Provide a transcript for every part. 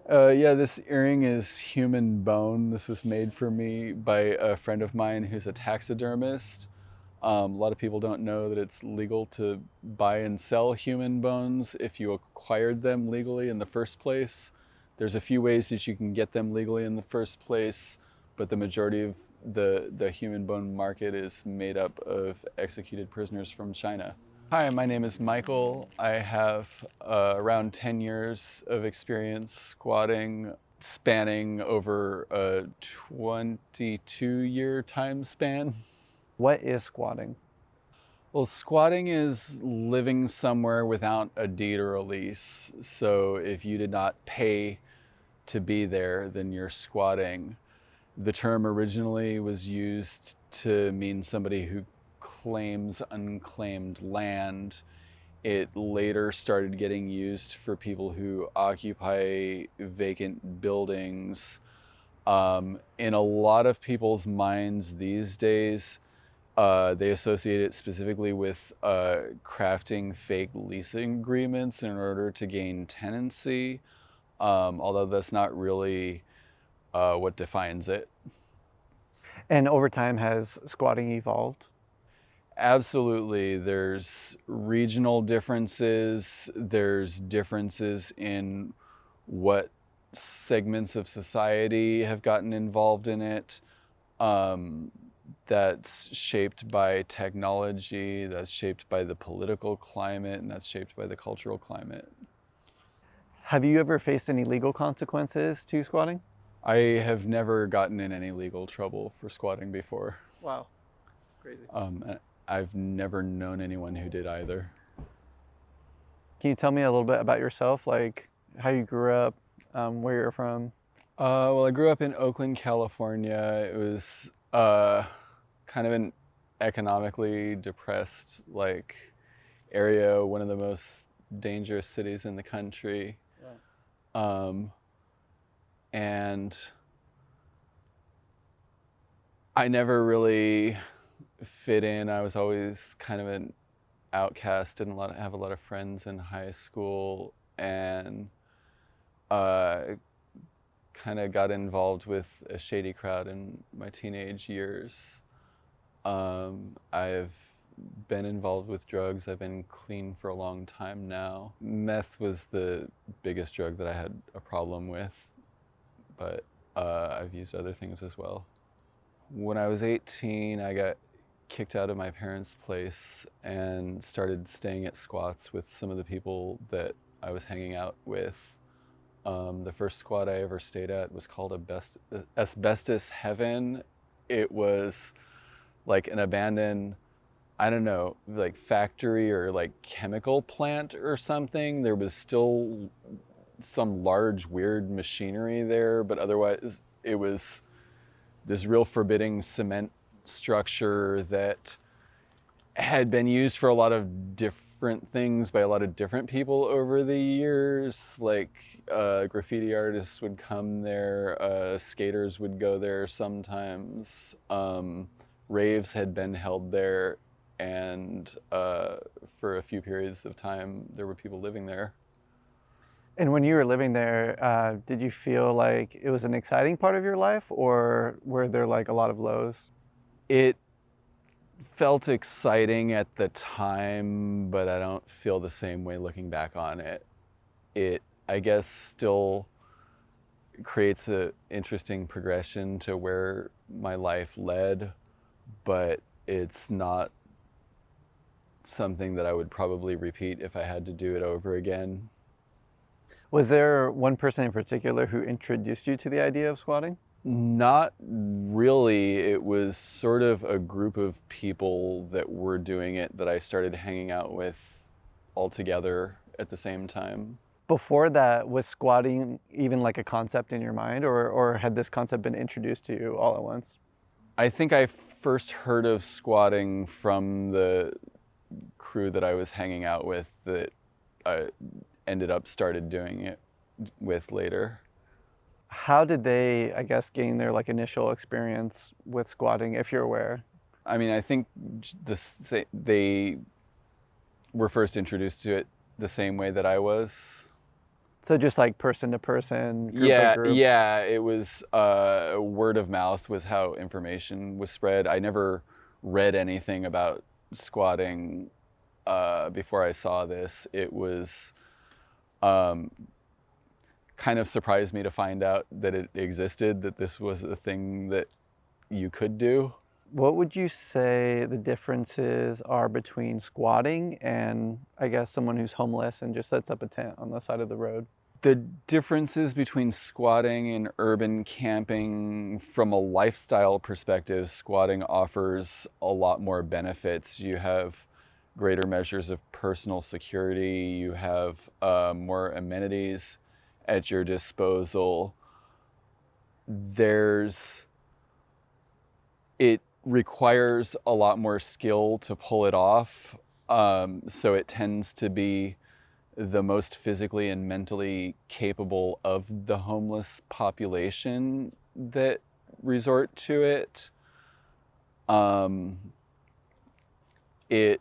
Yeah, this earring is human bone. This was made for me by a friend of mine who's a taxidermist. A lot of people don't know that it's legal to buy and sell human bones if you acquired them legally in the first place. There's a few ways that you can get them legally in the first place, but the majority of the human bone market is made up of executed prisoners from China. Hi, my name is Michael. I have around 10 years of experience squatting, spanning over a 22-year time span. What is squatting? Well, squatting is living somewhere without a deed or a lease. So if you did not pay to be there, then you're squatting. The term originally was used to mean somebody who claims unclaimed land. It later started getting used for people who occupy vacant buildings. In a lot of people's minds these days, they associate it specifically with crafting fake leasing agreements in order to gain tenancy, although that's not really what defines it. And over time, has squatting evolved? Absolutely. There's regional differences, there's differences in what segments of society have gotten involved in it. Um, that's shaped by technology, that's shaped by the political climate, and that's shaped by the cultural climate. Have you ever faced any legal consequences to squatting? I have never gotten in any legal trouble for squatting before. Wow, crazy. And I've never known anyone who did either. Can you tell me a little bit about yourself, like how you grew up, where you're from? Well, I grew up in Oakland, California. It was kind of an economically depressed area, one of the most dangerous cities in the country. Um, and I never really fit in. I was always kind of an outcast. Didn't have a lot of friends in high school, and uh, kind of got involved with a shady crowd in my teenage years. I've been involved with drugs. I've been clean for a long time now. Meth was the biggest drug that I had a problem with, but I've used other things as well. When I was 18, I got kicked out of my parents' place and started staying at squats with some of the people that I was hanging out with. The first squat I ever stayed at was called Asbestos Heaven. It was like an abandoned, I don't know, like factory or like chemical plant or something. There was still some large weird machinery there, but otherwise it was this real forbidding cement structure that had been used for a lot of different things by a lot of different people over the years. Like graffiti artists would come there, skaters would go there sometimes. Raves had been held there, and for a few periods of time, there were people living there. And when you were living there, did you feel like it was an exciting part of your life, or were there like a lot of lows? It felt exciting at the time, but I don't feel the same way looking back on it. It, I guess, still creates an interesting progression to where my life led, but it's not something that I would probably repeat if I had to do it over again. Was there one person in particular who introduced you to the idea of squatting? Not really. It was sort of a group of people that were doing it that I started hanging out with all together at the same time. Before that, was squatting even like a concept in your mind, or had this concept been introduced to you all at once? I think I first heard of squatting from the crew that I was hanging out with that I ended up started doing it with later. How did they, I guess, gain their like initial experience with squatting, if you're aware? I mean, I think they were first introduced to it the same way that I was. So just like person to person, group by Yeah, group. yeah, it was word of mouth was how information was spread. I never read anything about squatting before I saw this. It was um, kind of surprised me to find out that it existed, that this was a thing that you could do. What would you say the differences are between squatting and, I guess, someone who's homeless and just sets up a tent on the side of the road? The differences between squatting and urban camping, from a lifestyle perspective, squatting offers a lot more benefits. You have greater measures of personal security, you have more amenities at your disposal. There's it requires a lot more skill to pull it off, so it tends to be the most physically and mentally capable of the homeless population that resort to it. Um, it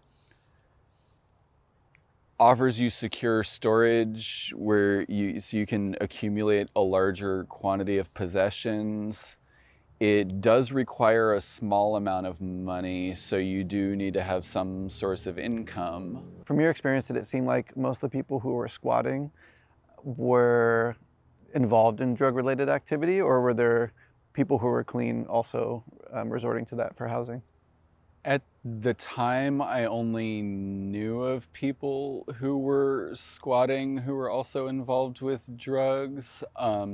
offers you secure storage where you can accumulate a larger quantity of possessions. It does require a small amount of money, so you do need to have some source of income. From your experience, did it seem like most of the people who were squatting were involved in drug related activity, or were there people who were clean also resorting to that for housing? At the time, I only knew of people who were squatting who were also involved with drugs.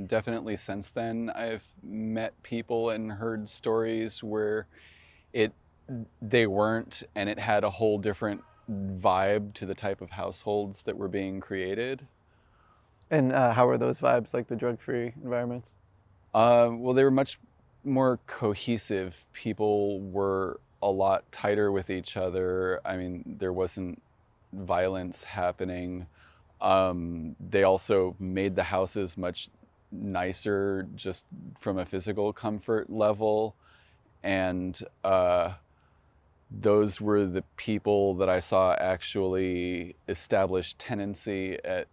Definitely since then, I've met people and heard stories where it they weren't, and it had a whole different vibe to the type of households that were being created. And how were those vibes, like the drug free environments? Well, they were much more cohesive. People were a lot tighter with each other. I mean, there wasn't violence happening. They also made the houses much nicer just from a physical comfort level. And those were the people that I saw actually establish tenancy at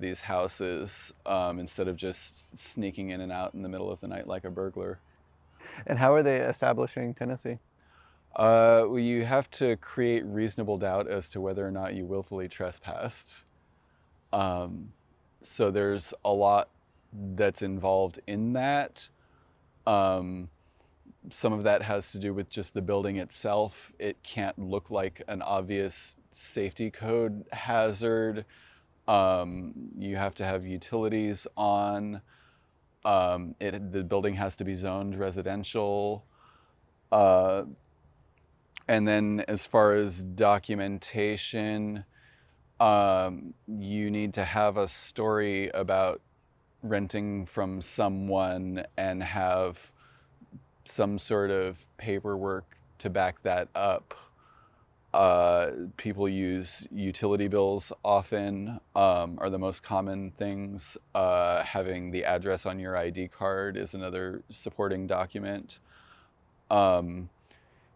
these houses, instead of just sneaking in and out in the middle of the night like a burglar. And how are they establishing Tennessee? Well, you have to create reasonable doubt as to whether or not you willfully trespassed. Um, so there's a lot that's involved in that. Um, some of that has to do with just the building itself. It can't look like an obvious safety code hazard. You have to have utilities on. The building has to be zoned residential. Uh, and then as far as documentation, you need to have a story about renting from someone and have some sort of paperwork to back that up. People use utility bills often, are the most common things. Having the address on your ID card is another supporting document. Um,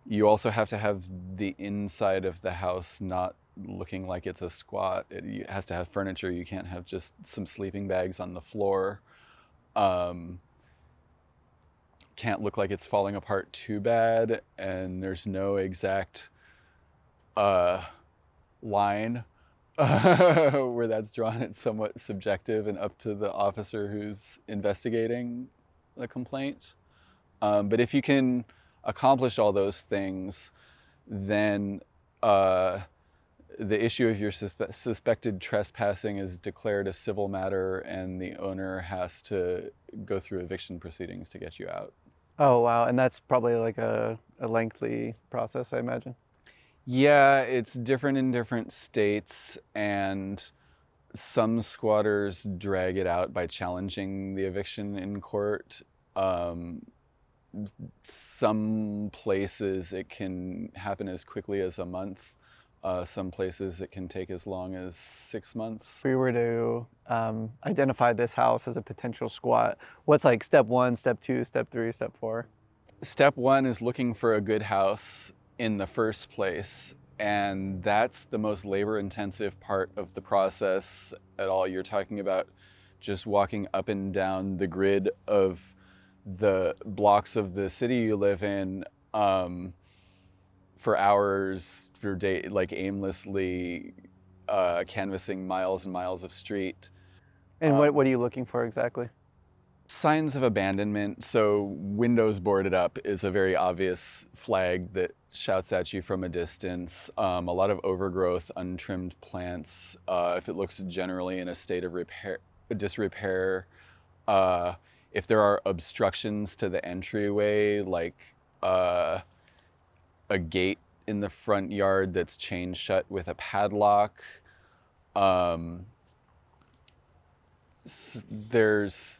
you also have to have the inside of the house not looking like it's a squat. It has to have furniture. You can't have just some sleeping bags on the floor. Um, can't look like it's falling apart too bad, and there's no exact uh, line where that's drawn. It's somewhat subjective and up to the officer who's investigating the complaint. But if you can accomplish all those things, then the issue of your suspected trespassing is declared a civil matter, and the owner has to go through eviction proceedings to get you out. Oh, wow. And that's probably like a lengthy process, I imagine. Yeah, it's different in different states, and some squatters drag it out by challenging the eviction in court. Um, some places it can happen as quickly as a month. Some places it can take as long as 6 months. If we were to identify this house as a potential squat, what's like step one, step two, step three, step four? Step one is looking for a good house in the first place. and that's the most labor intensive part of the process at all. You're talking about just walking up and down the grid of the blocks of the city you live in, um, for hours, for day, like aimlessly canvassing miles and miles of street. And what are you looking for exactly? Signs of abandonment. So windows boarded up is a very obvious flag that shouts at you from a distance. A lot of overgrowth, untrimmed plants. If it looks generally in a state of disrepair. Uh, if there are obstructions to the entryway, like uh, a gate in the front yard that's chained shut with a padlock. Um, there's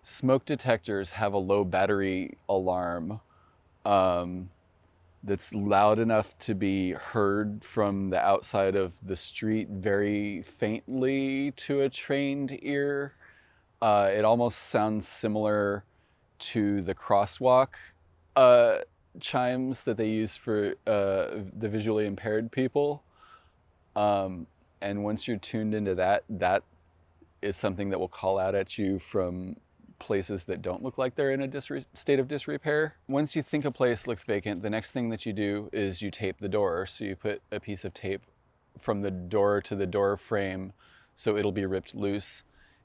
smoke detectors have a low battery alarm, um, that's loud enough to be heard from the outside of the street very faintly to a trained ear. It almost sounds similar to the crosswalk uh, chimes that they use for the visually impaired people. Um, and once you're tuned into that, that is something that will call out at you from places that don't look like they're in a state of disrepair. Once you think a place looks vacant, the next thing that you do is you tape the door. So you put a piece of tape from the door to the door frame so it'll be ripped loose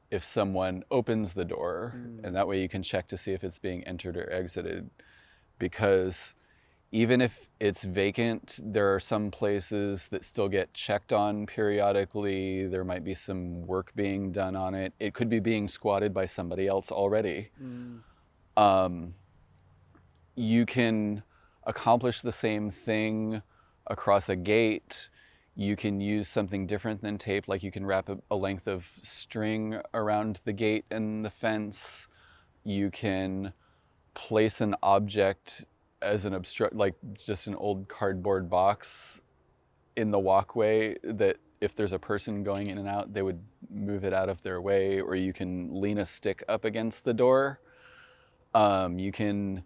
if someone opens the door. And that way you can check to see if it's being entered or exited. Because even if it's vacant, there are some places that still get checked on periodically. There might be some work being done on it. It could be being squatted by somebody else already. Um, you can accomplish the same thing across a gate. You can use something different than tape, like you can wrap a length of string around the gate and the fence. You can place an object as an obstruct, like just an old cardboard box in the walkway that if there's a person going in and out, they would move it out of their way, or you can lean a stick up against the door. You can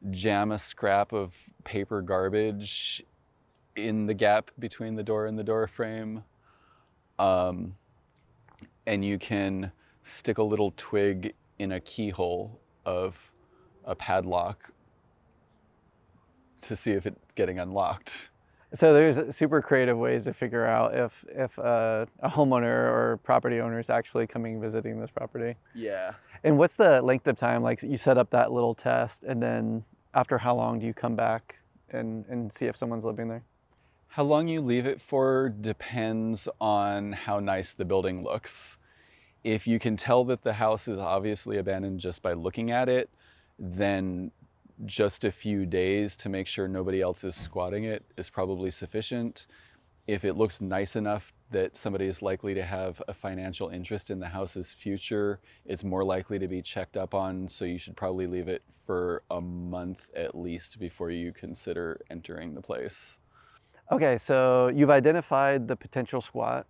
jam a scrap of paper garbage in the gap between the door and the door frame. Um, and you can stick a little twig in a keyhole of a padlock to see if it's getting unlocked. So there's super creative ways to figure out if a homeowner or property owner is actually coming visiting this property. Yeah. And what's the length of time? Like you set up that little test, and then after how long do you come back and see if someone's living there? How long you leave it for depends on how nice the building looks. If you can tell that the house is obviously abandoned just by looking at it, then just a few days to make sure nobody else is squatting it is probably sufficient. If it looks nice enough that somebody is likely to have a financial interest in the house's future, it's more likely to be checked up on, so you should probably leave it for a month at least before you consider entering the place. Okay, so you've identified the potential squat.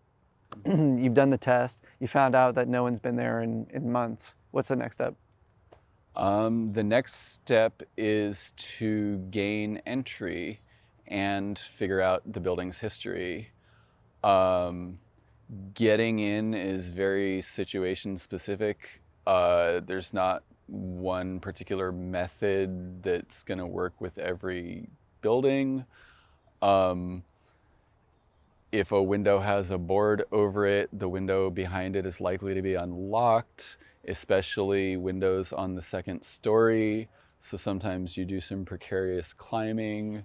You've done the test. You found out that no one's been there in months. What's the next step? The next step is to gain entry and figure out the building's history. Um, Getting in is very situation specific. There's not one particular method that's going to work with every building. Um, if a window has a board over it, the window behind it is likely to be unlocked, especially windows on the second story. So sometimes you do some precarious climbing.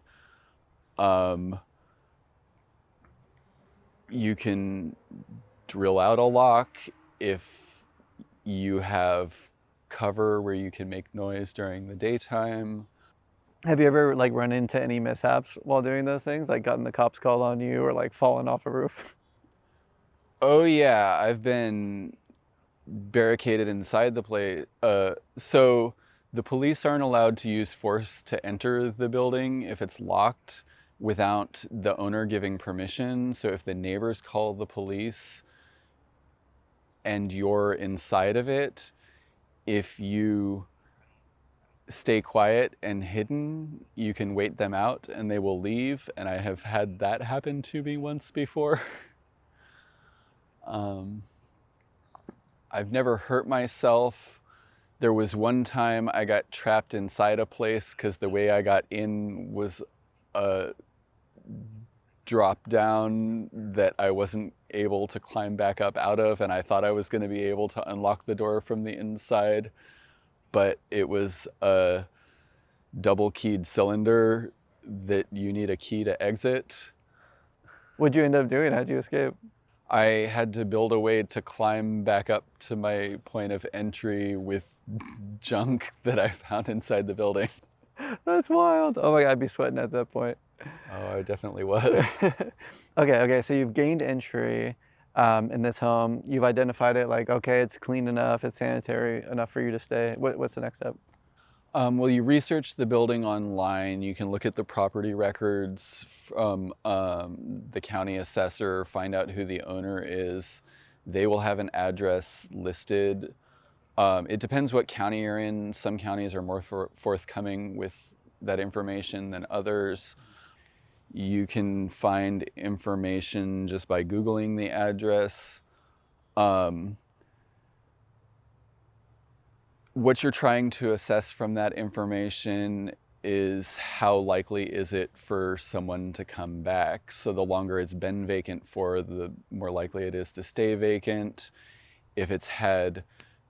Um, you can drill out a lock if you have cover where you can make noise during the daytime. Have you ever like run into any mishaps while doing those things? Like gotten the cops called on you or like fallen off a roof? Oh yeah, I've been barricaded inside the place. So the police aren't allowed to use force to enter the building if it's locked without the owner giving permission. So if the neighbors call the police and you're inside of it, if you stay quiet and hidden, you can wait them out and they will leave. And I have had that happen to me once before. um, I've never hurt myself. There was one time I got trapped inside a place because the way I got in was a drop down that I wasn't able to climb back up out of, and I thought I was going to be able to unlock the door from the inside, but it was a double keyed cylinder that you need a key to exit. What'd you end up doing? How'd you escape? I had to build a way to climb back up to my point of entry with junk that I found inside the building. That's wild. Oh my God, I'd be sweating at that point. Oh, I definitely was. Okay, so you've gained entry in this home. You've identified it like, okay, it's clean enough, it's sanitary enough for you to stay. What's the next step? Well, you research the building online. You can look at the property records from the county assessor, find out who the owner is. They will have an address listed. It depends what county you're in. Some counties are more forthcoming with that information than others. You can find information just by Googling the address. What you're trying to assess from that information is how likely is it for someone to come back. So the longer it's been vacant for, the more likely it is to stay vacant. If it's had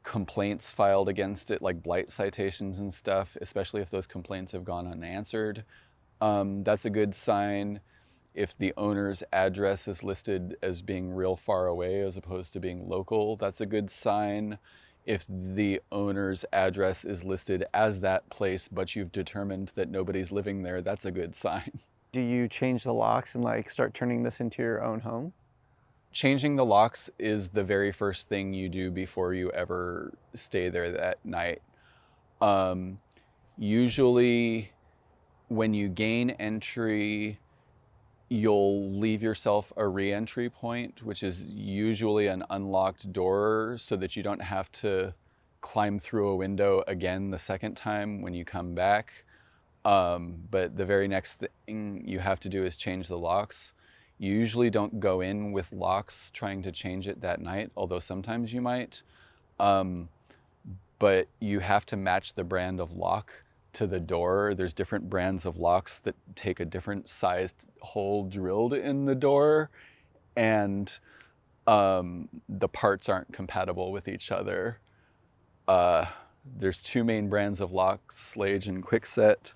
complaints filed against it, like blight citations and stuff, especially if those complaints have gone unanswered, that's a good sign. If the owner's address is listed as being real far away as opposed to being local, that's a good sign. If the owner's address is listed as that place, but you've determined that nobody's living there, that's a good sign. Do you change the locks and like start turning this into your own home? Changing the locks is the very first thing you do before you ever stay there that night. Usually, when you gain entry, you'll leave yourself a re-entry point, which is usually an unlocked door so that you don't have to climb through a window again the second time when you come back. But the very next thing you have to do is change the locks. You usually don't go in with locks trying to change it that night, although sometimes you might. But you have to match the brand of lock to the door. There's different brands of locks that take a different sized hole drilled in the door, and the parts aren't compatible with each other. There's two main brands of locks, Slage and Quickset.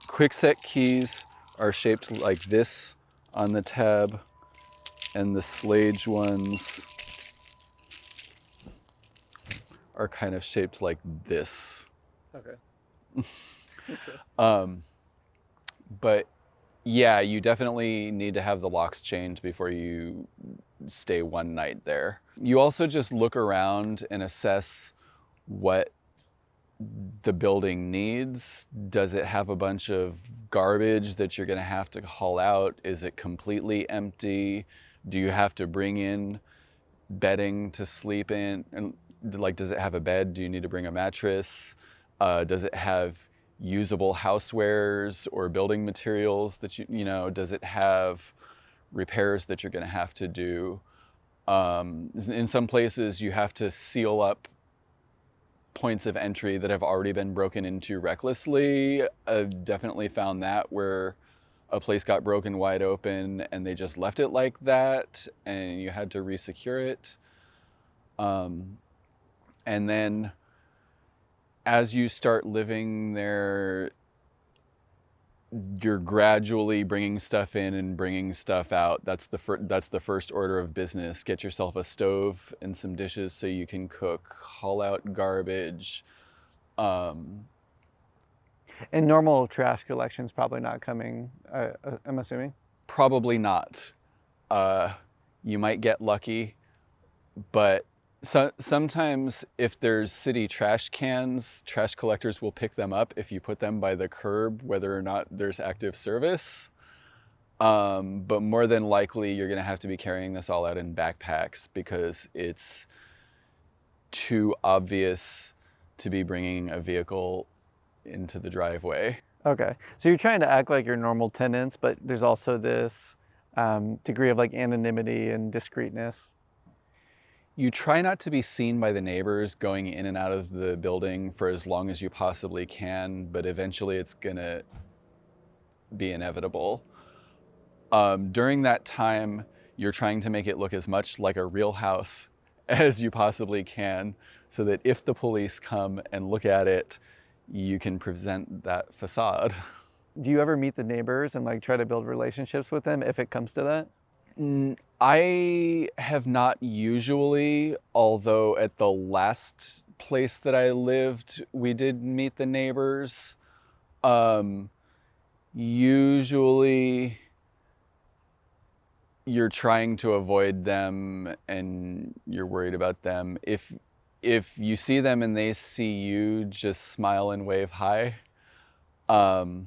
Quickset keys are shaped like this on the tab, and the Slage ones are kind of shaped like this. Okay. But yeah, you definitely need to have the locks changed before you stay one night there. You also just look around and assess what the building needs. Does it have a bunch of garbage that you're going to have to haul out? Is it completely empty? Do you have to bring in bedding to sleep in? And like, does it have a bed? Do you need to bring a mattress? Does it have usable housewares or building materials that you know, does it have repairs that you're going to have to do? In some places you have to seal up points of entry that have already been broken into recklessly. I've definitely found that where a place got broken wide open and they just left it like that and you had to re-secure it. And then as you start living there, you're gradually bringing stuff in and bringing stuff out. That's the first order of business. Get yourself a stove and some dishes so you can cook. Haul out garbage. And normal trash collection's probably not coming, I'm assuming? Probably not. You might get lucky, but sometimes if there's city trash cans, trash collectors will pick them up if you put them by the curb, whether or not there's active service. But more than likely, you're gonna have to be carrying this all out in backpacks because it's too obvious to be bringing a vehicle into the driveway. Okay. So you're trying to act like your normal tenants, but there's also this degree of like anonymity and discreetness. You try not to be seen by the neighbors going in and out of the building for as long as you possibly can, but eventually it's gonna be inevitable. During that time, you're trying to make it look as much like a real house as you possibly can, so that if the police come and look at it, you can present that facade. Do you ever meet the neighbors and like try to build relationships with them if it comes to that? I have not usually, although at the last place that I lived, we did meet the neighbors. Um, Usually you're trying to avoid them and you're worried about them. If you see them and they see you, just smile and wave hi. Um,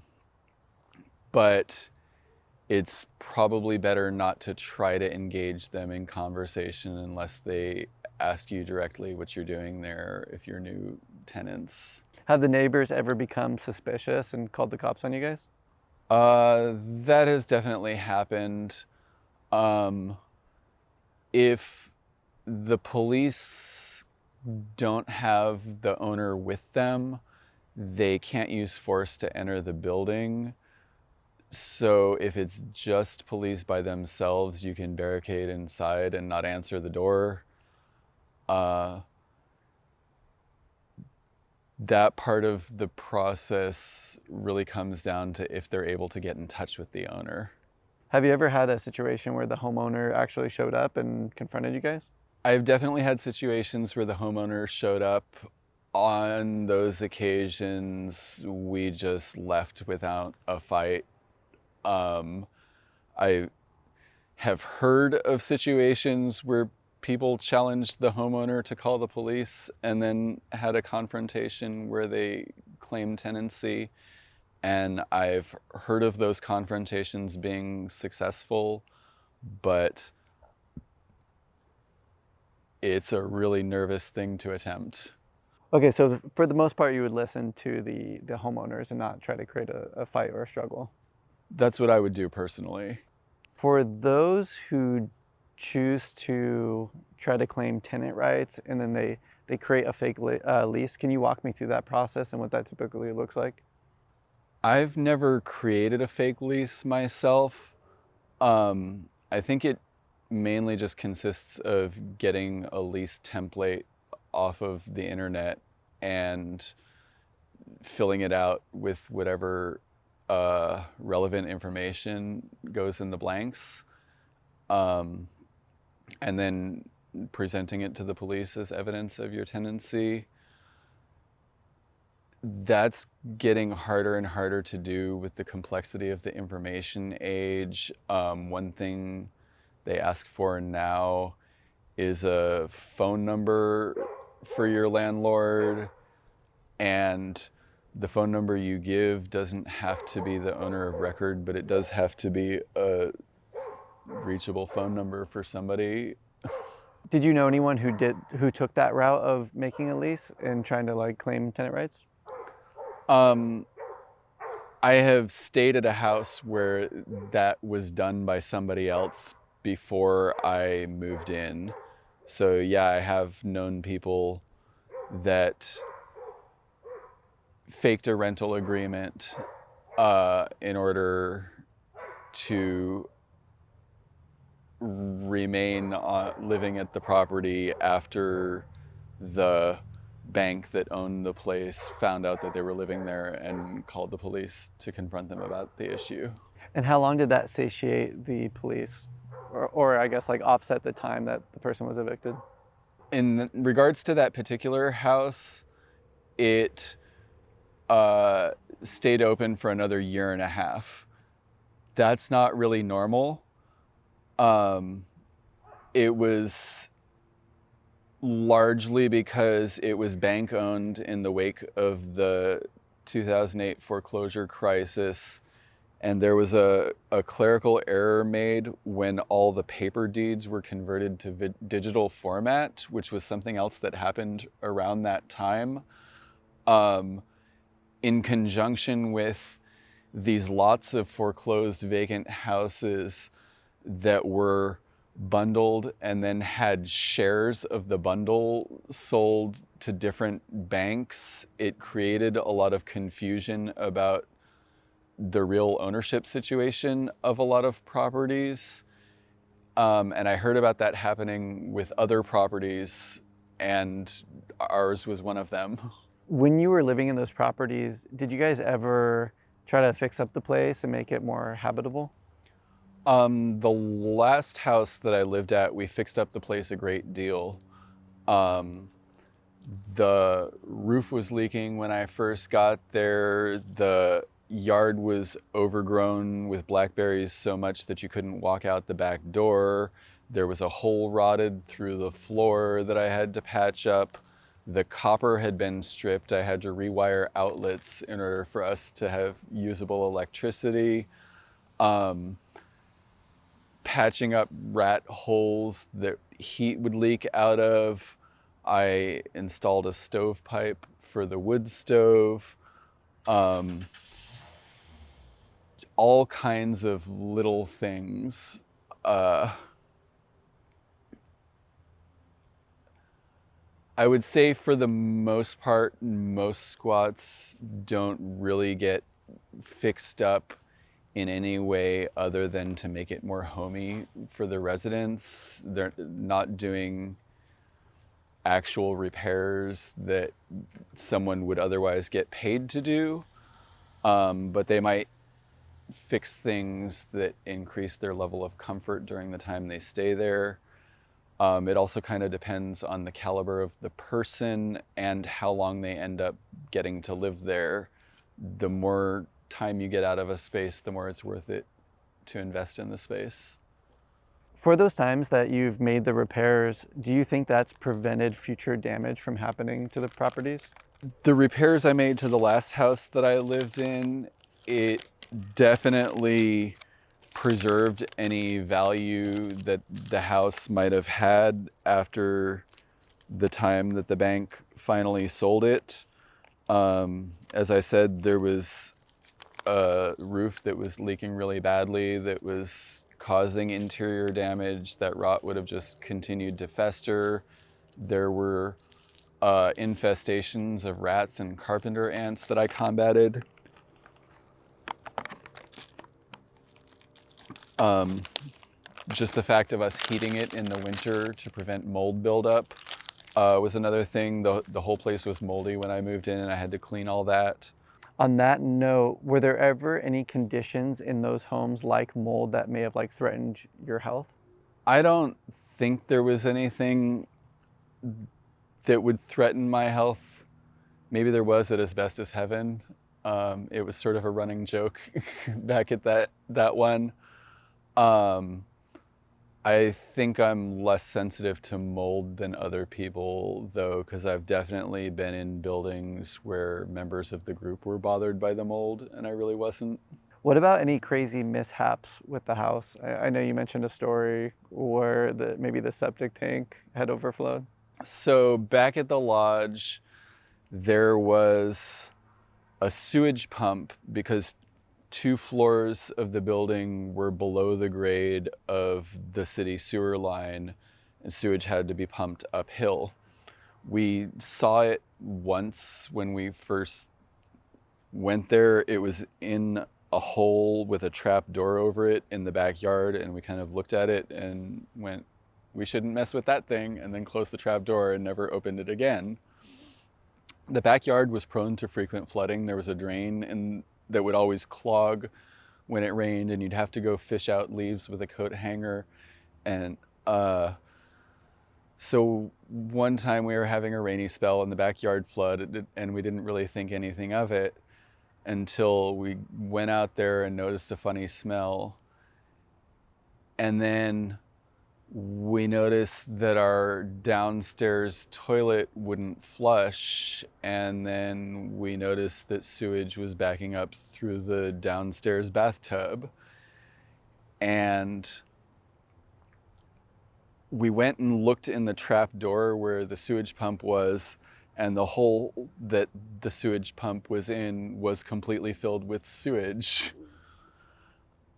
but it's probably better not to try to engage them in conversation unless they ask you directly what you're doing there if you're new tenants. Have the neighbors ever become suspicious and called the cops on you guys? That has definitely happened. Um, if the police don't have the owner with them, they can't use force to enter the building. So if it's just police by themselves, you can barricade inside and not answer the door. Uh, that part of the process really comes down to if they're able to get in touch with the owner. Have you ever had a situation where the homeowner actually showed up and confronted you guys? I've definitely had situations where the homeowner showed up. On those occasions, we just left without a fight. Um, I have heard of situations where people challenged the homeowner to call the police and then had a confrontation where they claimed tenancy. And I've heard of those confrontations being successful, but it's a really nervous thing to attempt. Okay, so for the most part, you would listen to the homeowners and not try to create a fight or a struggle. That's what I would do personally. For those who choose to try to claim tenant rights and then they create a fake lease, can you walk me through that process and what that typically looks like? I've never created a fake lease myself. I think it mainly just consists of getting a lease template off of the internet and filling it out with whatever relevant information goes in the blanks, um, and then presenting it to the police as evidence of your tenancy. That's getting harder and harder to do with the complexity of the information age. One thing they ask for now is a phone number for your landlord, and the phone number you give doesn't have to be the owner of record, but it does have to be a reachable phone number for somebody. Did you know anyone who took that route of making a lease and trying to like claim tenant rights? Um, I have stayed at a house where that was done by somebody else before I moved in. So yeah, I have known people that faked a rental agreement in order to remain living at the property after the bank that owned the place found out that they were living there and called the police to confront them about the issue. And how long did that satiate the police? Or I guess like offset the time that the person was evicted? In regards to that particular house, it stayed open for another year and a half. That's not really normal. Um, it was largely because it was bank owned in the wake of the 2008 foreclosure crisis. And there was a clerical error made when all the paper deeds were converted to digital format, which was something else that happened around that time. Um, in conjunction with these lots of foreclosed vacant houses that were bundled and then had shares of the bundle sold to different banks, it created a lot of confusion about the real ownership situation of a lot of properties. And I heard about that happening with other properties, and ours was one of them. When you were living in those properties, did you guys ever try to fix up the place and make it more habitable? The last house that I lived at, we fixed up the place a great deal. Um, the roof was leaking when I first got there. The yard was overgrown with blackberries so much that you couldn't walk out the back door. There was a hole rotted through the floor that I had to patch up. The copper had been stripped. I had to rewire outlets in order for us to have usable electricity. Um, Patching up rat holes that heat would leak out of. I installed a stovepipe for the wood stove. Um, all kinds of little things. Uh, I would say for the most part, most squats don't really get fixed up in any way other than to make it more homey for the residents. They're not doing actual repairs that someone would otherwise get paid to do, but they might fix things that increase their level of comfort during the time they stay there. It also kind of depends on the caliber of the person and how long they end up getting to live there. The more time you get out of a space, the more it's worth it to invest in the space. For those times that you've made the repairs, do you think that's prevented future damage from happening to the properties? The repairs I made to the last house that I lived in, it definitely preserved any value that the house might have had after the time that the bank finally sold it. As I said, there was a roof that was leaking really badly that was causing interior damage. That rot would have just continued to fester. There were infestations of rats and carpenter ants that I combated. Just the fact of us heating it in the winter to prevent mold buildup was another thing. The whole place was moldy when I moved in, and I had to clean all that. On that note, were there ever any conditions in those homes like mold that may have like threatened your health? I don't think there was anything that would threaten my health. Maybe there was at Asbestos Heaven. It was sort of a running joke back at that one. Um, I think I'm less sensitive to mold than other people, though, because I've definitely been in buildings where members of the group were bothered by the mold, and I really wasn't. What about any crazy mishaps with the house? I know you mentioned a story where maybe the septic tank had overflowed. So back at the lodge, there was a sewage pump because 2 floors of the building were below the grade of the city sewer line, and sewage had to be pumped uphill. We saw it once when we first went there. It was in a hole with a trap door over it in the backyard, and we kind of looked at it and went, we shouldn't mess with that thing, and then closed the trap door and never opened it again. The backyard was prone to frequent flooding. There was a drain that would always clog when it rained, and you'd have to go fish out leaves with a coat hanger. And so one time we were having a rainy spell and the backyard flooded, and we didn't really think anything of it until we went out there and noticed a funny smell. And then we noticed that our downstairs toilet wouldn't flush, and then we noticed that sewage was backing up through the downstairs bathtub. And we went and looked in the trap door where the sewage pump was and the hole that the sewage pump was in was completely filled with sewage.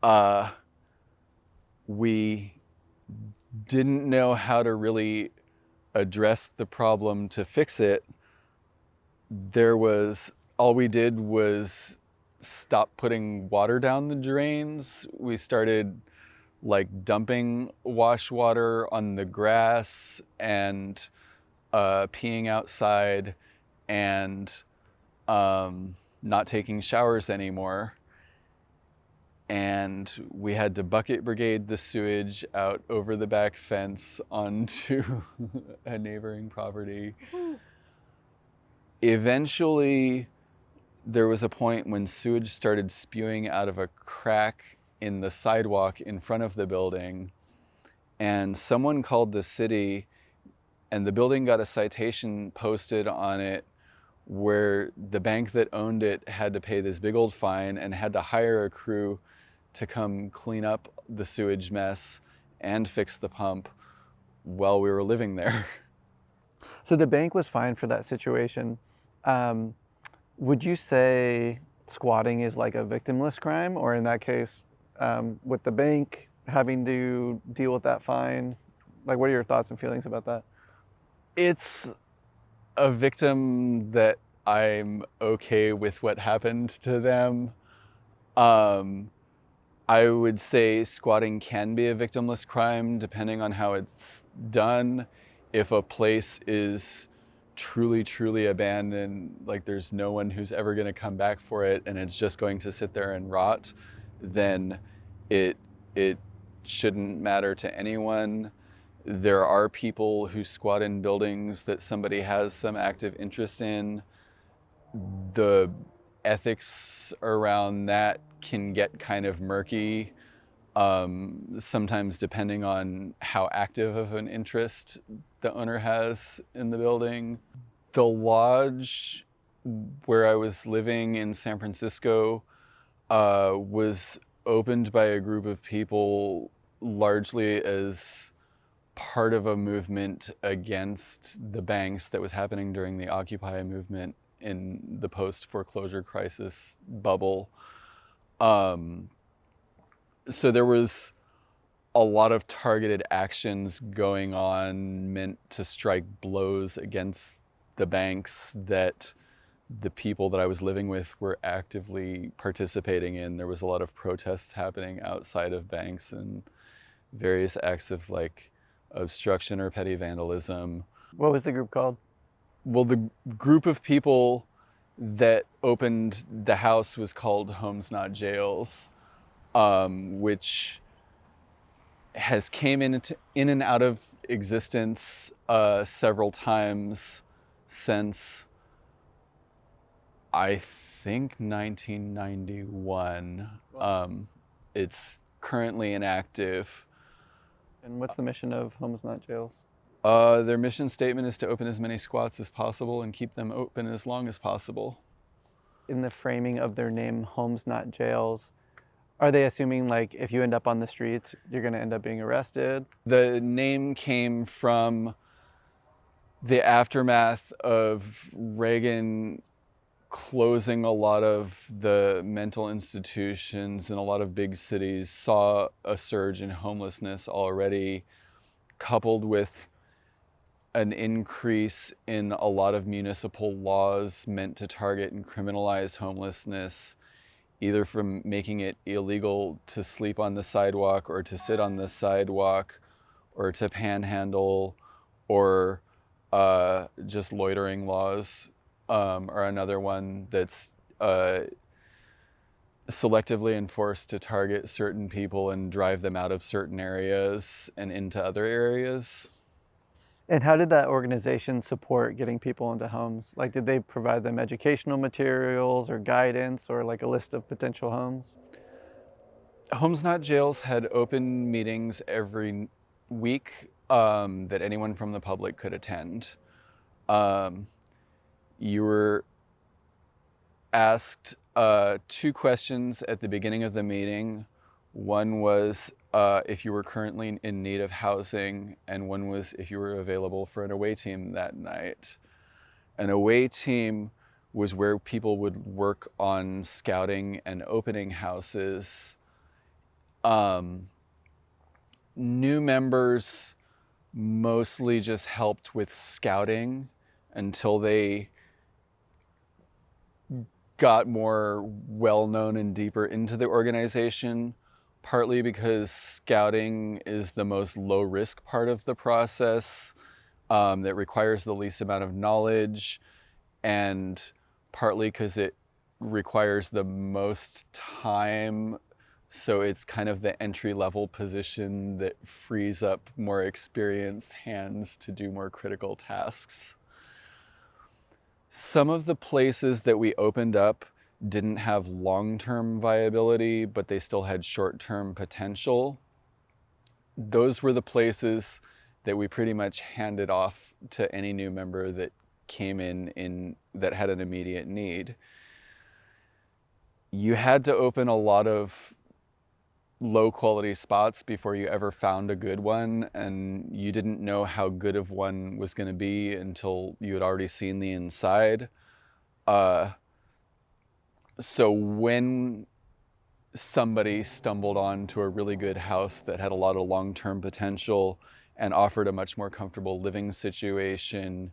Uh, we didn't know how to really address the problem to fix it. There was, all we did was stop putting water down the drains. We started like dumping wash water on the grass and peeing outside and not taking showers anymore. And we had to bucket brigade the sewage out over the back fence onto a neighboring property. Eventually, there was a point when sewage started spewing out of a crack in the sidewalk in front of the building, and someone called the city, and the building got a citation posted on it where the bank that owned it had to pay this big old fine and had to hire a crew to come clean up the sewage mess and fix the pump while we were living there. So the bank was fine for that situation. Would you say squatting is like a victimless crime, or in that case, with the bank having to deal with that fine, like what are your thoughts and feelings about that? It's a victim that I'm okay with what happened to them. Um, I would say squatting can be a victimless crime depending on how it's done. If a place is truly, truly abandoned, like there's no one who's ever going to come back for it and it's just going to sit there and rot, then it it shouldn't matter to anyone. There are people who squat in buildings that somebody has some active interest in. The ethics around that can get kind of murky, sometimes depending on how active of an interest the owner has in the building. The lodge where I was living in San Francisco was opened by a group of people largely as part of a movement against the banks that was happening during the Occupy movement in the post-foreclosure crisis bubble. Um, so there was a lot of targeted actions going on meant to strike blows against the banks that the people that I was living with were actively participating in. There was a lot of protests happening outside of banks and various acts of like obstruction or petty vandalism. What was the group called? Well, the group of people that opened the house was called Homes Not Jails, which has came in and out of existence several times since I think 1991. It's currently inactive. And what's the mission of Homes Not Jails? Their mission statement is to open as many squats as possible and keep them open as long as possible. In the framing of their name, Homes Not Jails, are they assuming like if you end up on the streets, you're going to end up being arrested? The name came from the aftermath of Reagan closing a lot of the mental institutions in a lot of big cities, saw a surge in homelessness already, coupled with an increase in a lot of municipal laws meant to target and criminalize homelessness, either from making it illegal to sleep on the sidewalk or to sit on the sidewalk or to panhandle, or just loitering laws are another one that's selectively enforced to target certain people and drive them out of certain areas and into other areas. And how did that organization support getting people into homes? Like, did they provide them educational materials or guidance or like a list of potential homes? Homes Not Jails had open meetings every week that anyone from the public could attend. You were asked two questions at the beginning of the meeting. One was if you were currently in need of housing, and one was if you were available for an away team that night. An away team was where people would work on scouting and opening houses. New members mostly just helped with scouting until they got more well-known and deeper into the organization, partly because scouting is the most low-risk part of the process, that requires the least amount of knowledge, and partly because it requires the most time. So it's kind of the entry-level position that frees up more experienced hands to do more critical tasks. Some of the places that we opened up didn't have long-term viability, but they still had short-term potential. Those were the places that we pretty much handed off to any new member that came in that had an immediate need. You had to open a lot of low quality spots before you ever found a good one, and you didn't know how good of one was going to be until you had already seen the inside. So when somebody stumbled onto a really good house that had a lot of long-term potential and offered a much more comfortable living situation,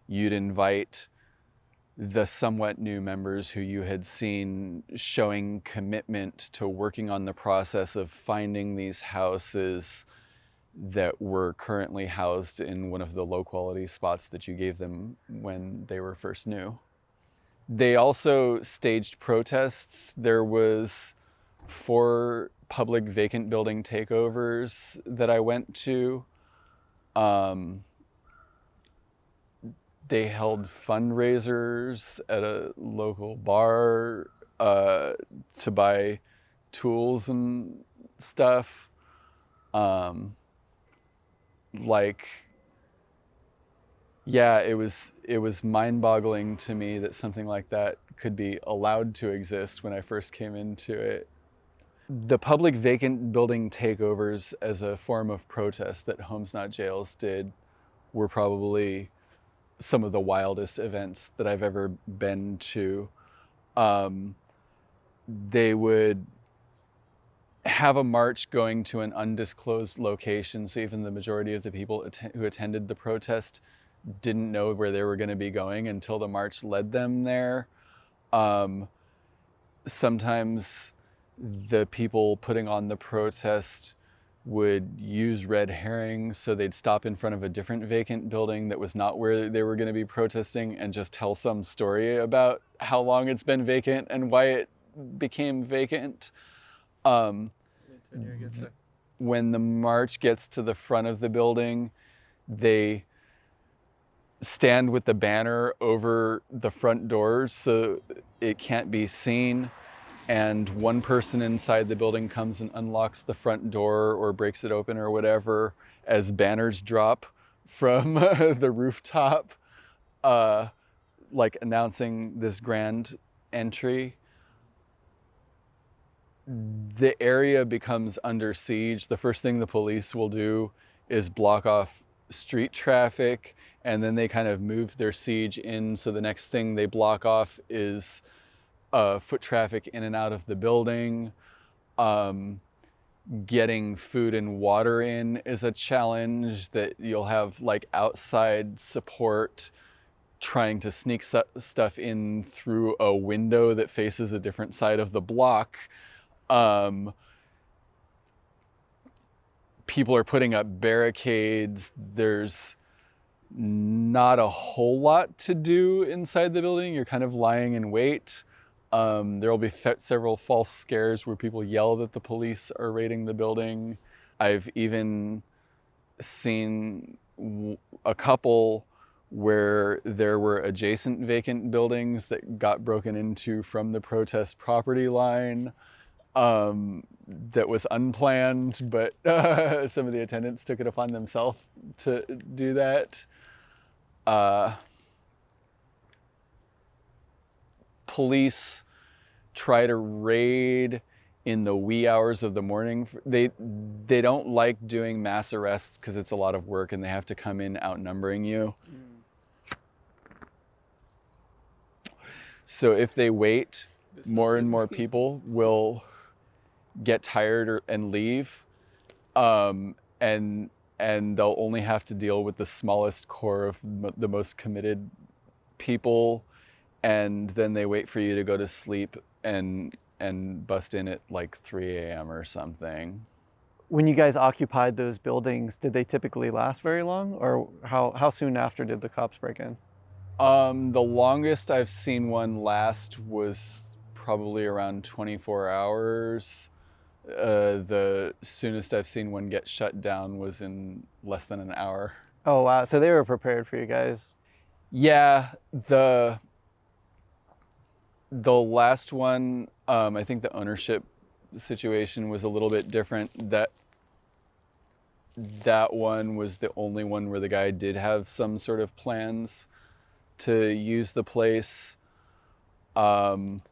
you'd invite the somewhat new members who you had seen showing commitment to working on the process of finding these houses that were currently housed in one of the low quality spots that you gave them when they were first new. They also staged protests. There was 4 public vacant building takeovers that I went to. They held fundraisers at a local bar to buy tools and stuff. Like, yeah, it was mind-boggling to me that something like that could be allowed to exist when I first came into it. The public vacant building takeovers as a form of protest that Homes Not Jails did were probably some of the wildest events that I've ever been to. They would have a march going to an undisclosed location, so even the majority of the people who attended the protest didn't know where they were going to be going until the march led them there. Sometimes the people putting on the protest would use red herrings, so they'd stop in front of a different vacant building that was not where they were going to be protesting and just tell some story about how long it's been vacant and why it became vacant. When the march gets to the front of the building, they stand with the banner over the front doors so it can't be seen, and one person inside the building comes and unlocks the front door or breaks it open or whatever as banners drop from the rooftop, like announcing this grand entry. The area becomes under siege. The first thing the police will do is block off street traffic, and then they kind of move their siege in, so the next thing they block off is foot traffic in and out of the building. Getting food and water in is a challenge that you'll have like outside support trying to sneak stuff in through a window that faces a different side of the block. People are putting up barricades. There's not a whole lot to do inside the building. You're kind of lying in wait. There will be several false scares where people yell that the police are raiding the building. I've even seen a couple where there were adjacent vacant buildings that got broken into from the protest property line. That was unplanned, but some of the attendants took it upon themselves to do that. Police try to raid in the wee hours of the morning. They don't like doing mass arrests because it's a lot of work and they have to come in outnumbering you. So if they wait, more and more people will get tired and leave, um, and they'll only have to deal with the smallest core of the most committed people, and then they wait for you to go to sleep and bust in at like 3 a.m. or something. When you guys occupied those buildings, did they typically last very long, or how soon after did the cops break in? The longest I've seen one last was probably around 24 hours. The soonest I've seen one get shut down was in less than an hour. Oh wow, so they were prepared for you guys. Yeah, the last one, I think the ownership situation was a little bit different. That one was the only one where the guy did have some sort of plans to use the place. Um,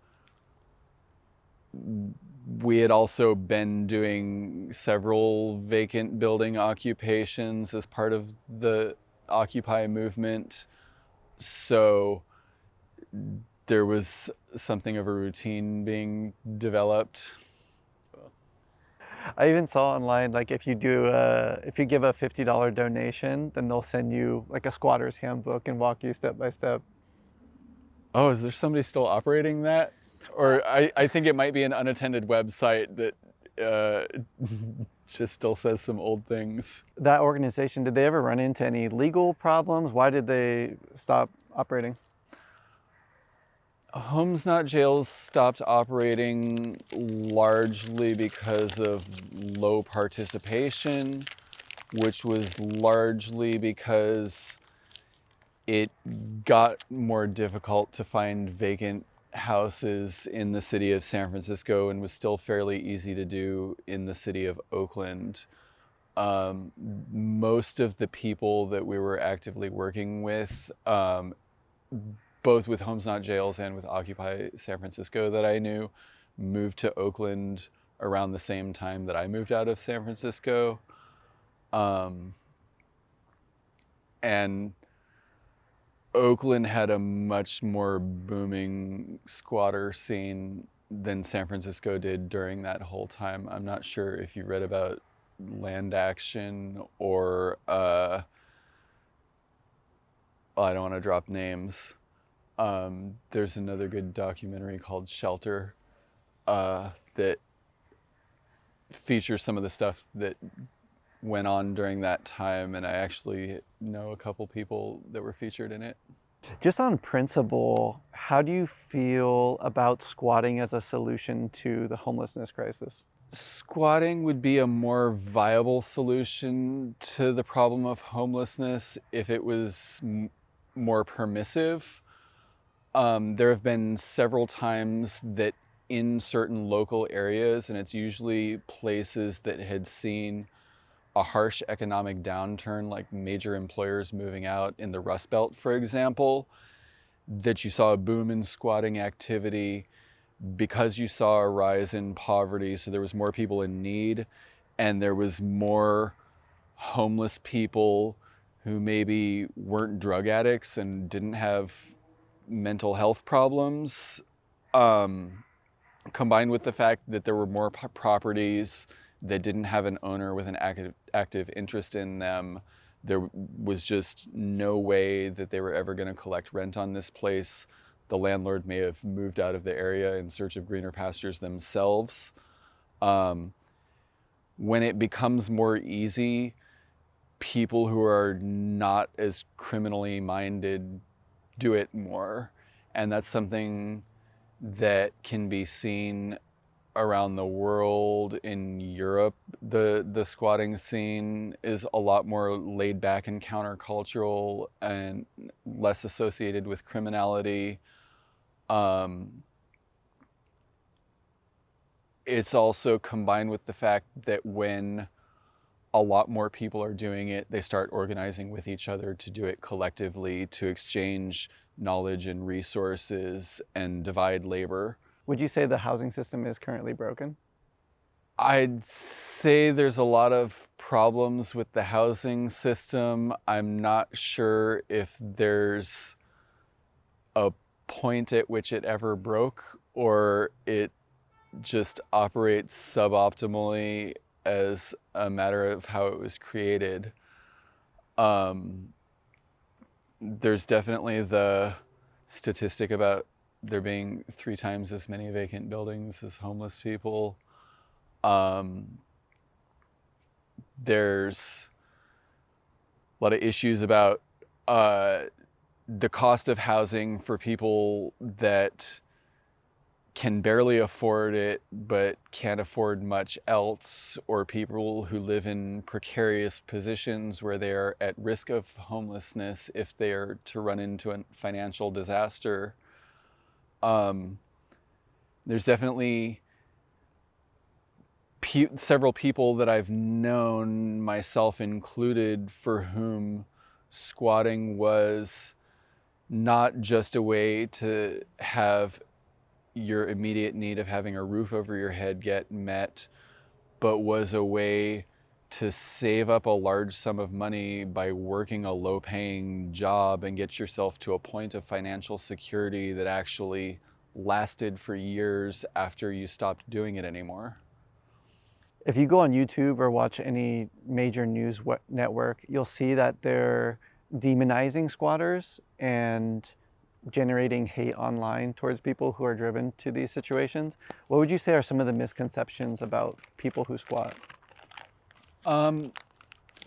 we had also been doing several vacant building occupations as part of the Occupy movement. So there was something of a routine being developed. I even saw online like if you give a $50 donation, then they'll send you like a squatter's handbook and walk you step by step. Oh, is there somebody still operating that? Or I think it might be an unattended website that just still says some old things. That organization, did they ever run into any legal problems? Why did they stop operating? Homes Not Jails stopped operating largely because of low participation, which was largely because it got more difficult to find vacant houses in the city of San Francisco and was still fairly easy to do in the city of Oakland. Most of the people that we were actively working with, both with Homes Not Jails and with Occupy San Francisco that I knew, moved to Oakland around the same time that I moved out of San Francisco. Um, and Oakland had a much more booming squatter scene than San Francisco did during that whole time. I'm not sure if you read about Land Action or, well, I don't want to drop names. There's another good documentary called Shelter that features some of the stuff that went on during that time, and I actually know a couple people that were featured in it. Just on principle, how do you feel about squatting as a solution to the homelessness crisis? Squatting would be a more viable solution to the problem of homelessness if it was more permissive. There have been several times that in certain local areas, and it's usually places that had seen a harsh economic downturn, like major employers moving out in the Rust Belt, for example, that you saw a boom in squatting activity because you saw a rise in poverty. So there was more people in need, and there was more homeless people who maybe weren't drug addicts and didn't have mental health problems, combined with the fact that there were more properties that didn't have an owner with an active interest in them. There was just no way that they were ever going to collect rent on this place. The landlord may have moved out of the area in search of greener pastures themselves. Um, when it becomes more easy, people who are not as criminally minded do it more. And that's something that can be seen around the world. In Europe, the squatting scene is a lot more laid back and countercultural and less associated with criminality. Um, it's also combined with the fact that when a lot more people are doing it, they start organizing with each other to do it collectively, to exchange knowledge and resources and divide labor. Would you say the housing system is currently broken? I'd say there's a lot of problems with the housing system. I'm not sure if there's a point at which it ever broke, or it just operates suboptimally as a matter of how it was created. Um, there's definitely the statistic about there being 3 times as many vacant buildings as homeless people. Um, there's a lot of issues about uh, the cost of housing for people that can barely afford it but can't afford much else, or people who live in precarious positions where they are at risk of homelessness if they are to run into a financial disaster. Um, there's definitely several people that I've known, myself included, for whom squatting was not just a way to have your immediate need of having a roof over your head get met, but was a way to save up a large sum of money by working a low paying job and get yourself to a point of financial security that actually lasted for years after you stopped doing it anymore. If you go on YouTube or watch any major news network, you'll see that they're demonizing squatters and generating hate online towards people who are driven to these situations. What would you say are some of the misconceptions about people who squat? Um,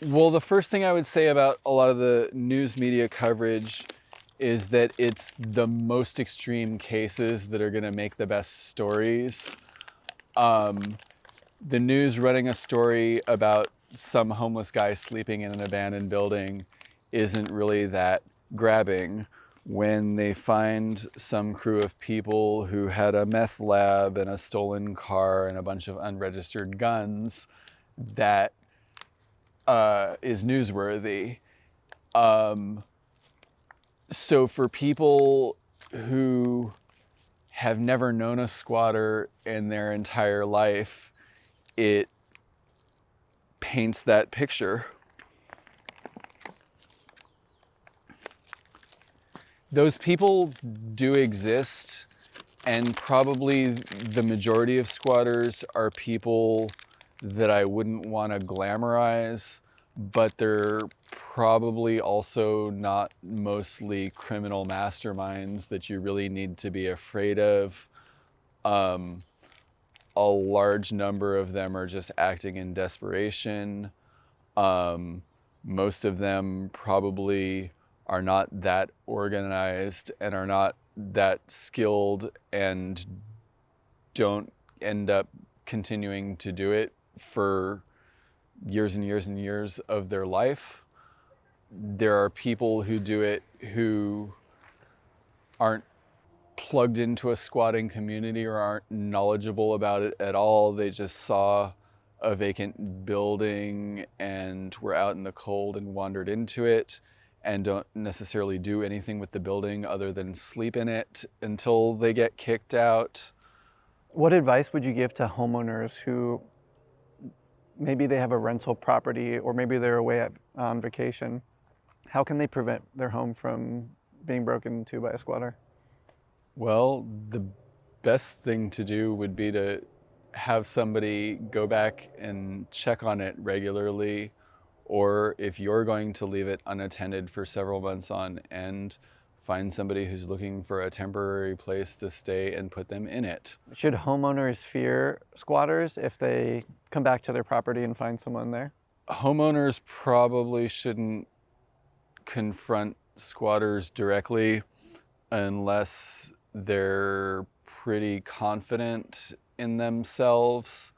well, the first thing I would say about a lot of the news media coverage is that it's the most extreme cases that are going to make the best stories. Um, the news running a story about some homeless guy sleeping in an abandoned building isn't really that grabbing. When they find some crew of people who had a meth lab and a stolen car and a bunch of unregistered guns, that is newsworthy. Um, so for people who have never known a squatter in their entire life, it paints that picture. Those people do exist, and probably the majority of squatters are people that I wouldn't want to glamorize, but they're probably also not mostly criminal masterminds that you really need to be afraid of. Um, a large number of them are just acting in desperation. Um, Most of them probably are not that organized and are not that skilled and don't end up continuing to do it for years and years and years of their life. There are people who do it who aren't plugged into a squatting community or aren't knowledgeable about it at all. They just saw a vacant building and were out in the cold and wandered into it and don't necessarily do anything with the building other than sleep in it until they get kicked out. What advice would you give to homeowners who maybe they have a rental property or maybe they're away on vacation? How can they prevent their home from being broken into by a squatter? Well, the best thing to do would be to have somebody go back and check on it regularly, or if you're going to leave it unattended for several months on end, find somebody who's looking for a temporary place to stay and put them in it. Should homeowners fear squatters if they come back to their property and find someone there? Homeowners probably shouldn't confront squatters directly unless they're pretty confident in themselves.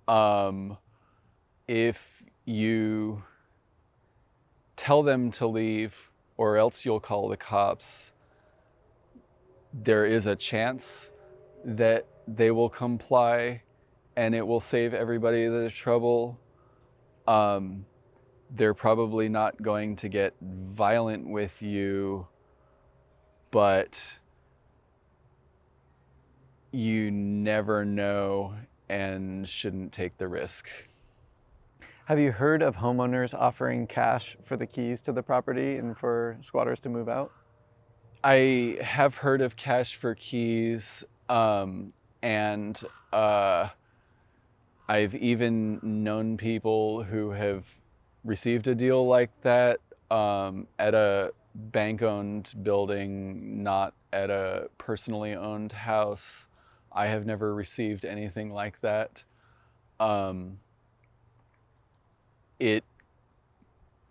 Um, if you tell them to leave or else you'll call the cops, there is a chance that they will comply and it will save everybody the trouble. Um, they're probably not going to get violent with you, but you never know and shouldn't take the risk. Have you heard of homeowners offering cash for the keys to the property and for squatters to move out? I have heard of cash for keys, and uh, I've even known people who have received a deal like that at a bank owned building, not at a personally owned house. I have never received anything like that. Um, it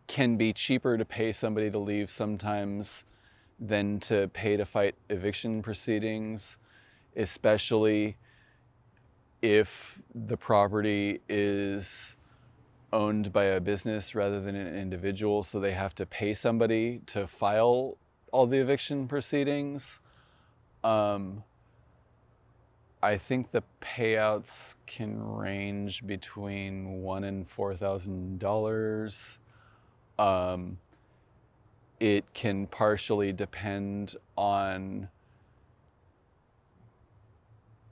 can be cheaper to pay somebody to leave sometimes than to pay to fight eviction proceedings, especially if the property is owned by a business rather than an individual, so they have to pay somebody to file all the eviction proceedings. Um, I think the payouts can range between $1,000 and $4,000. Um, it can partially depend on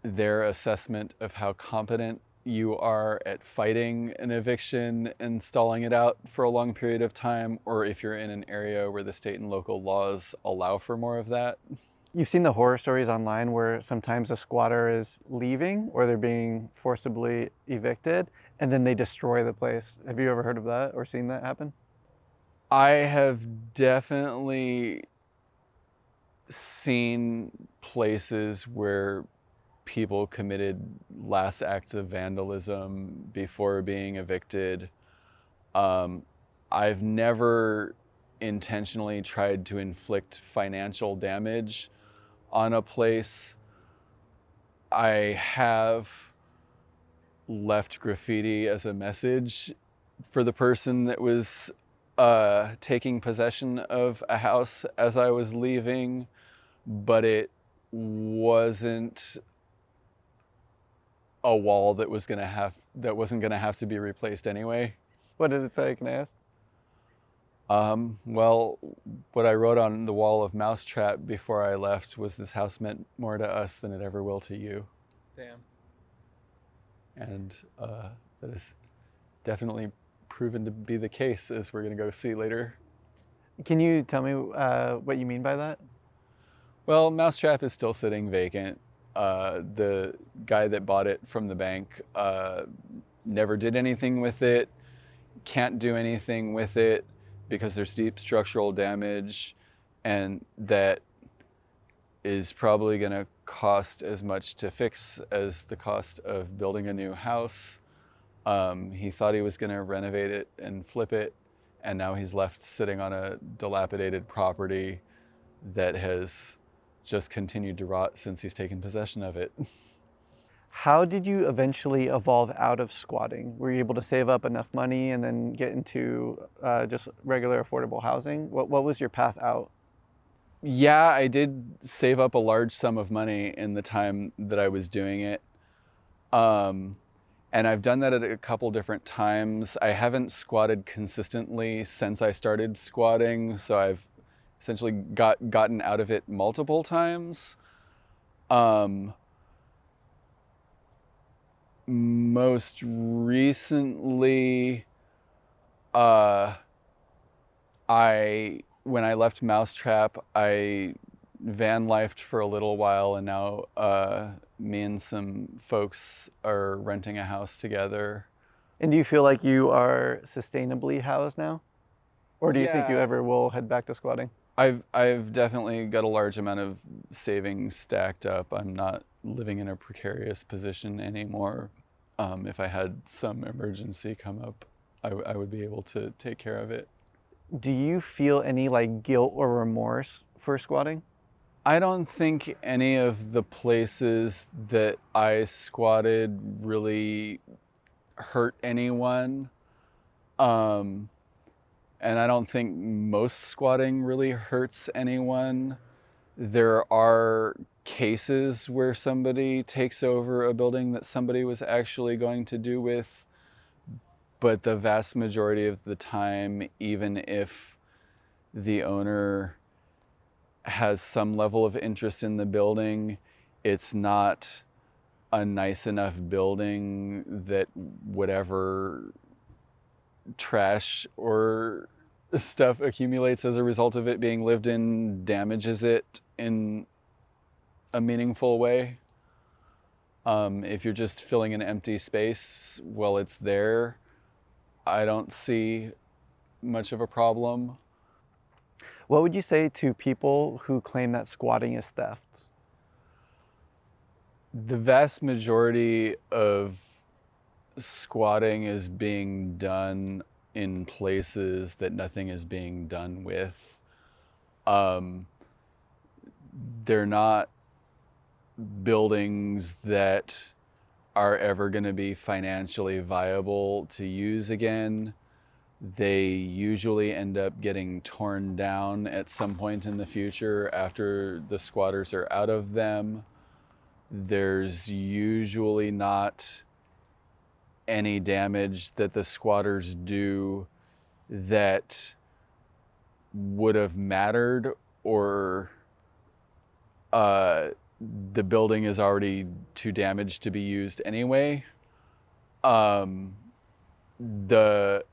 their assessment of how competent you are at fighting an eviction and stalling it out for a long period of time, or if you're in an area where the state and local laws allow for more of that. You've seen the horror stories online where sometimes a squatter is leaving or they're being forcibly evicted and then they destroy the place. Have you ever heard of that or seen that happen? I have definitely seen places where people committed last acts of vandalism before being evicted. Um, I've never intentionally tried to inflict financial damage on a place. I have left graffiti as a message for the person that was taking possession of a house as I was leaving, but it wasn't a wall that wasn't gonna have to be replaced anyway. What did it say? Can I ask? Well, what I wrote on the wall of Mousetrap before I left was, "This house meant more to us than it ever will to you." Damn. And that is definitely proven to be the case, as we're going to go see later. Can you tell me what you mean by that? Well, Mousetrap is still sitting vacant. The guy that bought it from the bank never did anything with it, can't do anything with it because there's deep structural damage, and that is probably going to cost as much to fix as the cost of building a new house. He thought he was going to renovate it and flip it, and now he's left sitting on a dilapidated property that has just continued to rot since he's taken possession of it. How did you eventually evolve out of squatting? Were you able to save up enough money and then get into just regular affordable housing? What was your path out? Yeah, I did save up a large sum of money in the time that I was doing it. Um, and I've done that at a couple different times. I haven't squatted consistently since I started squatting, so I've essentially gotten out of it multiple times. Um, Most recently, uh, when I left Mousetrap, I van lifed for a little while, and now me and some folks are renting a house together. And do you feel like you are sustainably housed now? Or do you think you Yeah, ever will head back to squatting? I've definitely got a large amount of savings stacked up. I'm not living in a precarious position anymore. If I had some emergency come up, I would be able to take care of it. Do you feel any like guilt or remorse for squatting? I don't think any of the places that I squatted really hurt anyone. Um, and I don't think most squatting really hurts anyone. There are cases where somebody takes over a building that somebody was actually going to do with, but the vast majority of the time, even if the owner has some level of interest in the building, it's not a nice enough building that would ever trash or stuff accumulates as a result of it being lived in damages it in a meaningful way. If you're just filling an empty space while it's there, I don't see much of a problem. What would you say to people who claim that squatting is theft? The vast majority of squatting is being done in places that nothing is being done with. Um, they're not buildings that are ever going to be financially viable to use again. They usually end up getting torn down at some point in the future after the squatters are out of them. There's usually not any damage that the squatters do that would have mattered, or uh, the building is already too damaged to be used anyway. Um, the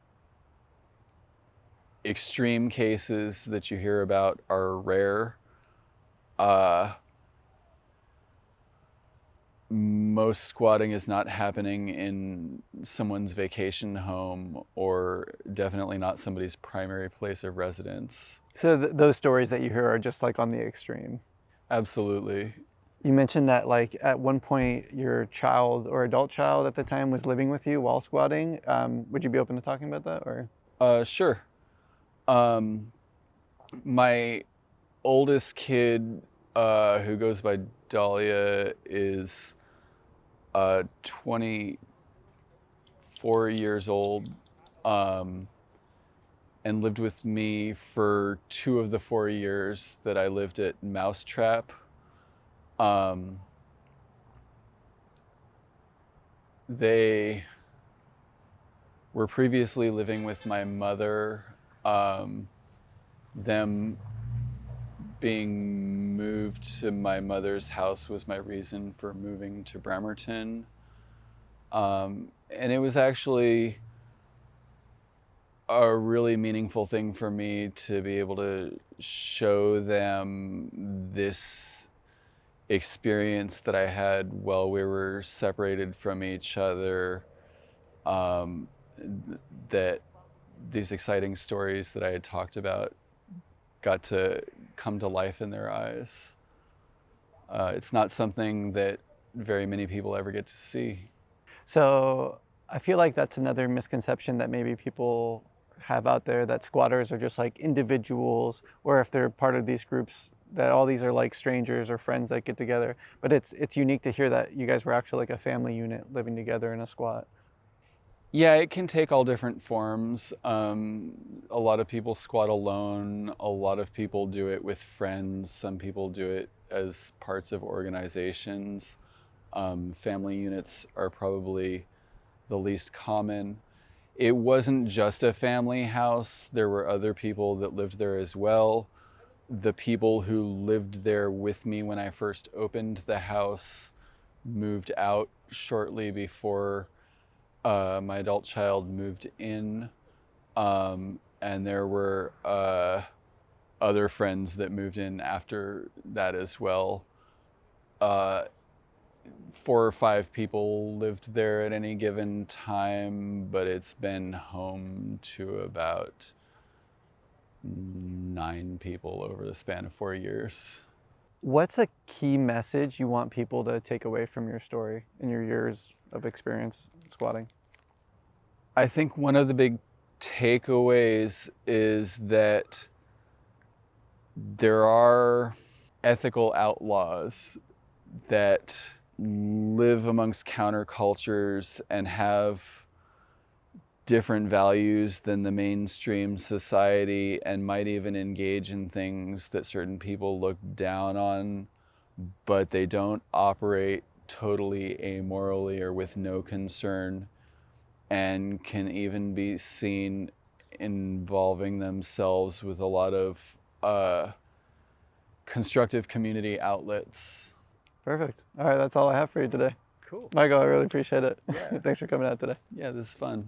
extreme cases that you hear about are rare. Uh, Most squatting is not happening in someone's vacation home, or definitely not somebody's primary place of residence. So those stories that you hear are just like on the extreme. Absolutely. You mentioned that like at one point your child or adult child at the time was living with you while squatting. Would you be open to talking about that or? Sure. Um, my oldest kid, who goes by Dahlia, is 24 years old, um, and lived with me for 2 of the 4 years that I lived at Mousetrap. Um, they were previously living with my mother. Them being moved to my mother's house was my reason for moving to Bremerton. And it was actually a really meaningful thing for me to be able to show them this experience that I had while we were separated from each other. Um, that these exciting stories that I had talked about got to come to life in their eyes. It's not something that very many people ever get to see. So I feel like that's another misconception that maybe people have out there, that squatters are just like individuals, or if they're part of these groups, that all these are like strangers or friends that get together. But it's unique to hear that you guys were actually like a family unit living together in a squat. Yeah, it can take all different forms. A lot of people squat alone. A lot of people do it with friends. Some people do it as parts of organizations. Family units are probably the least common. It wasn't just a family house. There were other people that lived there as well. The people who lived there with me when I first opened the house moved out shortly before my adult child moved in. And there were other friends that moved in after that as well. Uh, 4 or 5 people lived there at any given time, but it's been home to about 9 people over the span of 4 years. What's a key message you want people to take away from your story and your years of experience squatting? I think one of the big takeaways is that there are ethical outlaws that live amongst countercultures and have different values than the mainstream society, and might even engage in things that certain people look down on, but they don't operate totally amorally or with no concern, and can even be seen involving themselves with a lot of constructive community outlets. Perfect. All right, that's all I have for you today. Cool. Michael, I really appreciate it. Yeah. Thanks for coming out today. Yeah, this is fun.